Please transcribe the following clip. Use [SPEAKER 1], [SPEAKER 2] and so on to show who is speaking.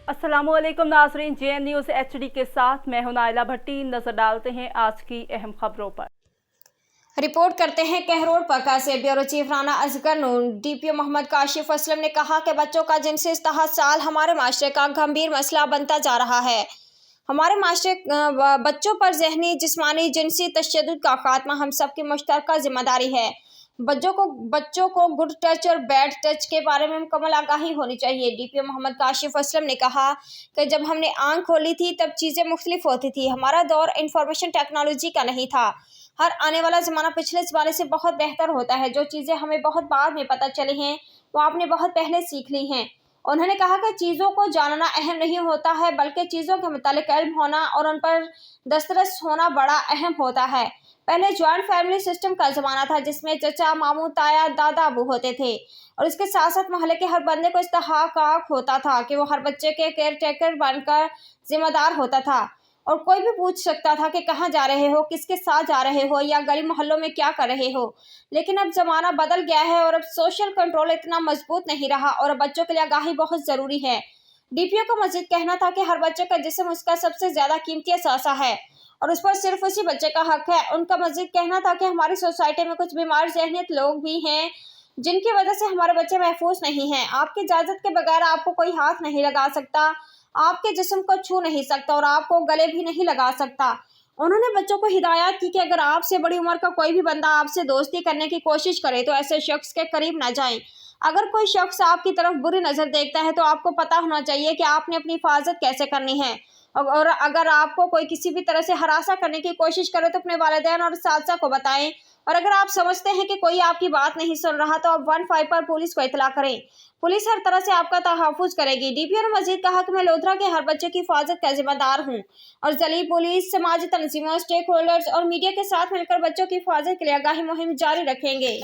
[SPEAKER 1] अस्सलाम वालेकुम नाज़रीन, JN न्यूज़ HD के साथ मैं हूं नाइला भट्टी। नजर डालते हैं आज की अहम खबरों पर।
[SPEAKER 2] रिपोर्ट करते हैं कहरोड़ पक्का से। ब्यूरो चीफ राना असगर नून। DPO मोहम्मद काशिफ असलम ने कहा कि बच्चों का जिनसी इस्तेहसाल हमारे माशरे का गंभीर मसला बनता जा रहा है। हमारे माशरे बच्चों पर ज़हनी, जिस्मानी, जिनसी तशद्दुद का खात्मा हम सब की मुश्तरका जिम्मेदारी है। बच्चों को गुड टच और बैड टच के बारे में मुकम्मल आगाही होनी चाहिए। DPO मोहम्मद काशिफ असलम ने कहा कि जब हमने आंख खोली थी तब चीज़ें मुख्तलिफ होती थी। हमारा दौर इंफॉर्मेशन टेक्नोलॉजी का नहीं था। हर आने वाला ज़माना पिछले ज़माने से बहुत बेहतर होता है। जो चीज़ें हमें बहुत बाद में पता चली हैं वो आपने बहुत पहले सीख ली हैं। उन्होंने कहा कि चीज़ों को जानना अहम नहीं होता है, बल्कि चीज़ों के मुतालिक इल्म होना और उन पर दस्तरस होना बड़ा अहम होता है। पहले जॉइंट फैमिली सिस्टम का ज़माना था जिसमें चचा, मामू, ताया, दादा, अबू होते थे और इसके साथ साथ मोहल्ले के हर बंदे को इस्तेहकाक होता था कि वो हर बच्चे के केयर टेकर बनकर जिम्मेदार होता था और कोई भी पूछ सकता था कि कहाँ जा रहे हो, किसके साथ जा रहे हो या गली मोहल्लों में क्या कर रहे हो। लेकिन अब ज़माना बदल गया है और अब सोशल कंट्रोल इतना मजबूत नहीं रहा और अब बच्चों के लिए आगाही बहुत ज़रूरी है। DPO का मजीद कहना था कि हर बच्चे का जिस्म उसका सबसे ज़्यादा कीमती असासा है और उस पर सिर्फ उसी बच्चे का हक है। उनका मजीद कहना था कि हमारी सोसाइटी में कुछ बीमार ज़हनियत लोग भी हैं जिनकी वजह से हमारे बच्चे महफूज नहीं हैं। आपकी इजाज़त के बगैर आपको कोई हाथ नहीं लगा सकता, आपके जिस्म को छू नहीं सकता और आपको गले भी नहीं लगा सकता। उन्होंने बच्चों को हिदायत की कि अगर आपसे बड़ी उम्र का कोई भी बंदा आपसे दोस्ती करने की कोशिश करे तो ऐसे शख्स के करीब ना जाएं। अगर कोई शख्स आपकी तरफ बुरी नज़र देखता है तो आपको पता होना चाहिए कि आपने अपनी हिफाजत कैसे करनी है और अगर आपको कोई किसी भी तरह से हरासा करने की कोशिश करे तो अपने वालिदैन और साथी को बताएं और अगर आप समझते हैं कि कोई आपकी बात नहीं सुन रहा तो आप 15 पर पुलिस को इतला करें। पुलिस हर तरह से आपका तहफ़्फ़ुज़ करेगी। DPO ने मजीद कहा कि मैं लोधरा के हर बच्चे की हिफाजत का जिम्मेदार हूँ और जली पुलिस, समाजी तंजीमों, स्टेक होल्डर्स और मीडिया के साथ मिलकर बच्चों की हिफाजत के लिए आगाही मुहिम जारी रखेंगे।